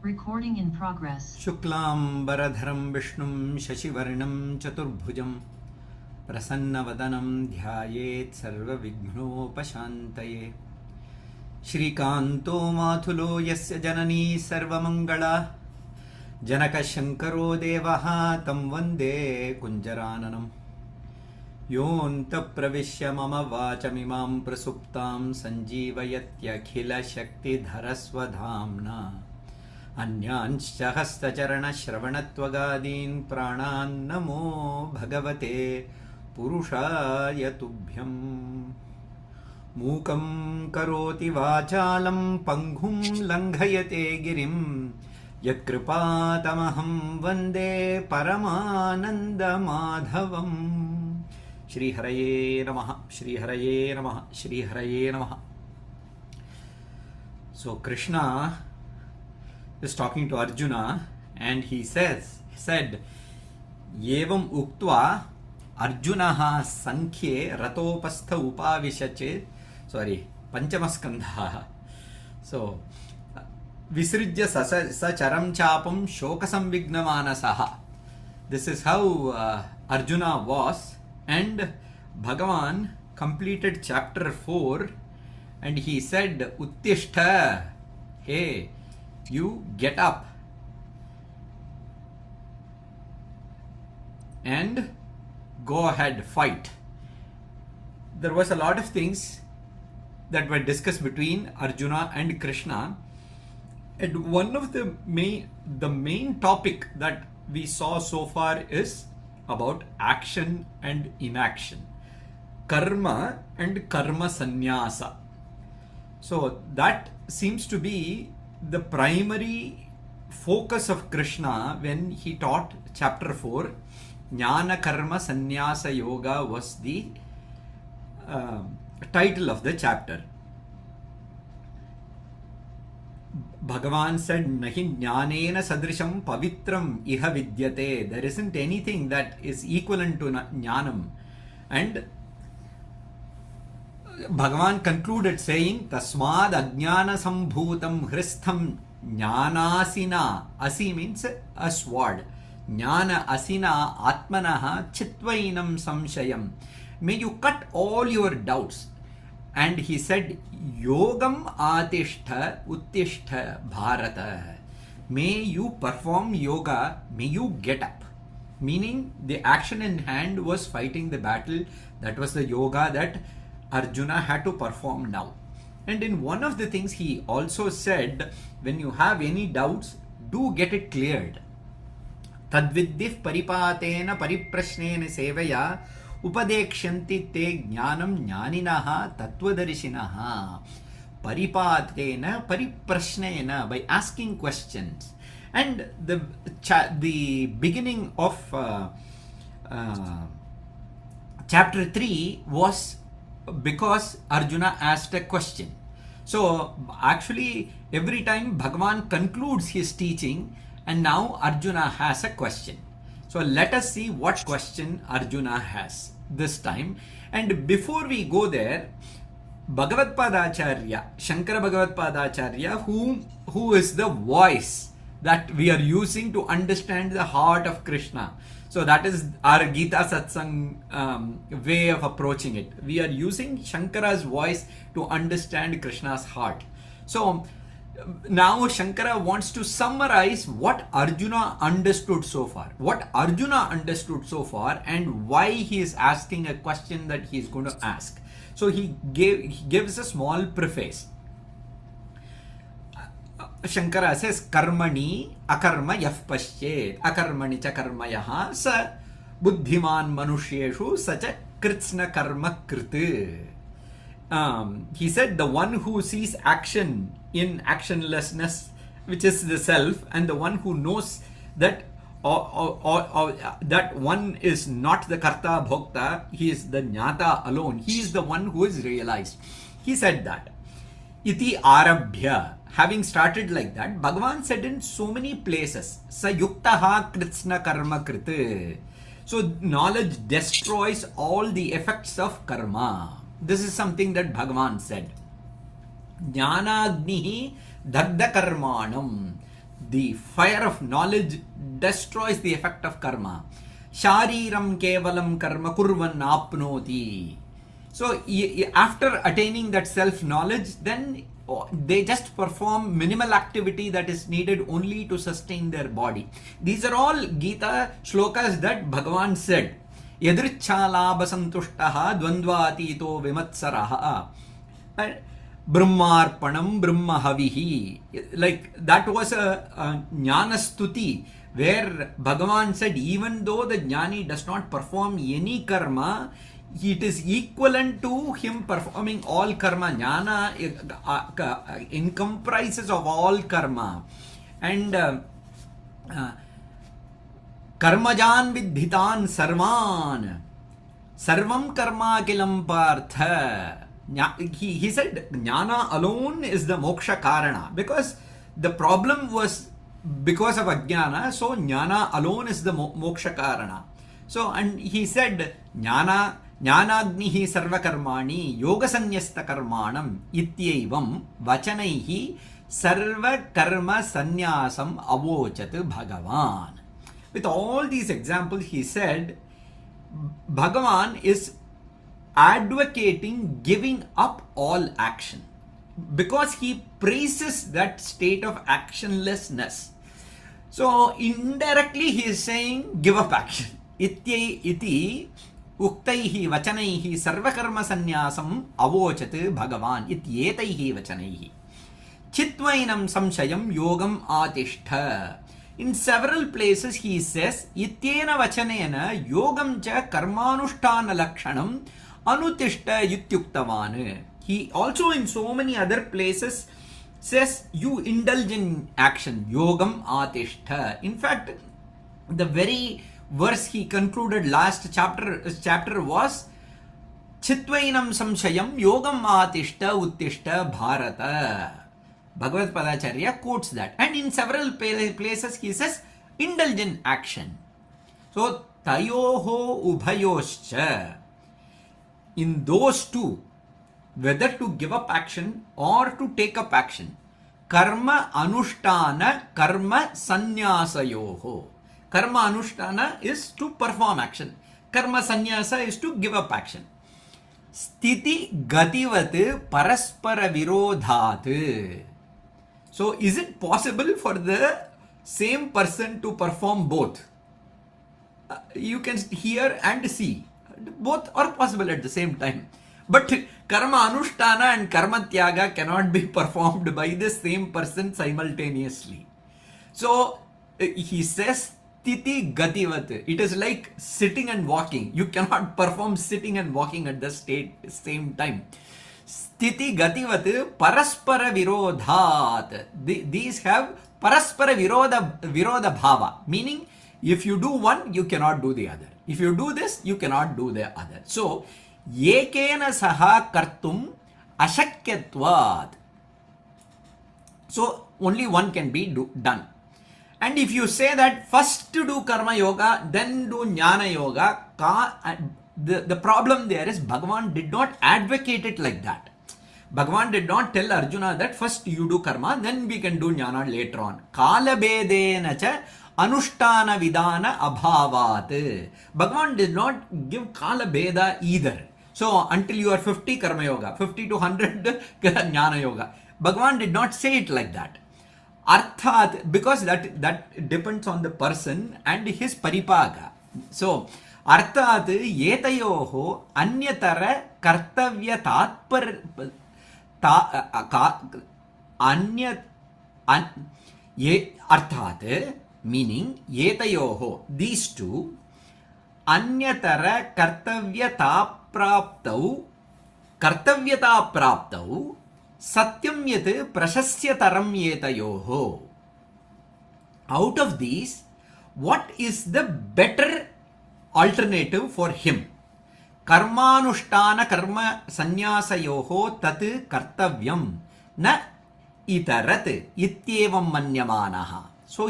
Recording in progress. शुक्लांबरधरं विष्णुं शशिवर्णं चतुर्भुजं प्रसन्नवदनं ध्यायेत् सर्वविघ्नोपशान्तये। श्रीकान्तो मातुलो यस्य जननी सर्वमङ्गला जनकशङ्करो देवः तं वन्दे कुञ्जराननम्। योऽन्तःप्रविश्य मम वाचमिमां प्रसुप्तां सञ्जीवयत्यखिलशक्तिधरस्वधाम्ना अन्यांश्च हस्तचरणश्रवणत्वगादीन् प्राणान् नमो भगवते पुरुषाय तुभ्यम्। मूकं करोति वाचालं पङ्गुं लङ्घयते गिरिं यत्कृपातमहं वन्दे परमानन्दमाधवम्। श्रीहरये नमः, श्रीहरये नमः, श्रीहरये नमः. So Krishna is talking to Arjuna and he said, Yevam uktva Arjunaha sankhye ratopastha upavishache. Sorry, Panchamaskandha. So, Visrijya sacharam chapam shokasam vignamanasaha. This is how Arjuna was, and Bhagavan completed chapter 4 and he said, Uttishta, hey, you get up and go ahead, fight. There was a lot of things that were discussed between Arjuna and Krishna, and one of the main topic that we saw so far is about action and inaction, karma and karma sannyasa. So that seems to be the primary focus of Krishna when he taught chapter 4. Jnana Karma Sannyasa Yoga was the title of the chapter. Bhagavan said, Nahi jnanena sadrisham pavitram iha vidyate. There isn't anything that is equivalent to jnanam. And Bhagavan concluded saying, Tasmad ajnana sambhutam hristham jnanasina. Asi means a sword. Jnana asina atmanaha chitvainam samshayam. May you cut all your doubts. And he said, Yogam atishtha uttishta bharata. May you perform yoga, may you get up. Meaning the action in hand was fighting the battle. That was the yoga that Arjuna had to perform now. And in one of the things he also said, when you have any doubts, do get it cleared. Tadviddhif paripatena pariprashnena sevaya upadekshanti te jnanam jnaninaha tattvadarshinaha. Paripatena pariprashnena, by asking questions. And the beginning of chapter 3 was because Arjuna asked a question. So actually every time Bhagavan concludes his teaching, and now Arjuna has a question. So let us see what question Arjuna has this time. And before we go there, Bhagavad Padacharya, Shankara Bhagavad Padacharya, who is the voice that we are using to understand the heart of Krishna. So that is our Gita Satsang way of approaching it. We are using Shankara's voice to understand Krishna's heart. So now Shankara wants to summarize what Arjuna understood so far. What Arjuna understood so far and why he is asking a question that he is going to ask. So he gives a small preface. Shankara says, Karmani akarma yaf paschet akarmani cha karma yaha sa buddhiman manushyeshu sacha kritsna karma kriti. He said, the one who sees action in actionlessness, which is the self, and the one who knows that that one is not the karta bhokta, he is the jnata alone, he is the one who is realized. He said that. Iti arabhya. Having started like that, Bhagavan said in so many places, Sa yuktaha kritsna karma kriti. So knowledge destroys all the effects of karma. This is something that Bhagavan said. Jnanagnihi dagda karmanam. the fire of knowledge destroys the effect of karma. Shariram kevalam karma kurvan apnoti. So after attaining that self-knowledge, then they just perform minimal activity that is needed only to sustain their body. These are all Gita shlokas that Bhagavan said. Yadrichhalabha santushtaha dvandvatito vimatsaraha. Brahmarpanam brahmahavihi. Like that was a jnana stuti where Bhagavan said even though the jnani does not perform any karma, it is equivalent to him performing all karma. Jnana comprises of all karma. And karmajan vidhitan sarvan. Sarvam karma kilam partha. He said jnana alone is the moksha karana. Because the problem was because of ajnana. So jnana alone is the moksha karana. So, and he said jnana ज्ञानाग्निः सर्वकर्माणि योगसन्न्यस्तकर्माणं इत्येवं वचनैः सर्वकर्मसन्न्यासम् अवोचत् भगवान्. With all these examples, he said Bhagavan is advocating giving up all action because he praises that state of actionlessness. So indirectly he is saying give up action. Iti uktaihi vachanaihi sarvakarma sannyasam avochat Bhagavan ityetaihi vachanaihi. Chitvainam samshayam yogam atishtha. In several places he says ityena vachanena yogam cha karmanushtana lakshanam anutishta yutyuktavan. He also in so many other places says you indulge in action. Yogam atishtha. In fact, the very verse he concluded last chapter was Chitvainam samshayam yogam atishta uttishta bharata. Bhagavad Padacharya quotes that. And in several places he says indulge in action. So tayoho ubhayoscha. In those two, whether to give up action or to take up action, karma anushtana karma sannyasayoho. Karma anushtana is to perform action. Karma sannyasa is to give up action. Sthiti gativat paraspara virodhat. So is it possible for the same person to perform both? You can hear and see. Both are possible at the same time. But karma anushtana and karma tyaga cannot be performed by the same person simultaneously. So he says Titi gativat. It is like sitting and walking. You cannot perform sitting and walking at the same time. Sthiti gativat paraspara virodhat. These have paraspara viroda bhava. Meaning, if you do one, you cannot do the other. If you do this, you cannot do the other. So, ekena saha kartum ashakyatvat. So, only one can be done. And if you say that first to do karma yoga, then do jnana yoga, the problem there is Bhagavan did not advocate it like that. Bhagavan did not tell Arjuna that first you do karma, then we can do jnana later on. Kala bedena cha anushtana vidana abhavat. Bhagavan did not give kala beda either. So until you are 50 karma yoga, 50 to 100 jnana yoga. Bhagavan did not say it like that. Arthat, because that depends on the person and his paripaga. So, arthat yetayoho anyatara kartavya tatpar arthat, meaning yetayoho, these two, anyatara kartavyata praptau satyam yat prashasyataram yetayoho. Out of these, what is the better alternative for him? Karmanushtana karma sannyasayoho tat kartavyam na itarat ityevam manyamanaha. So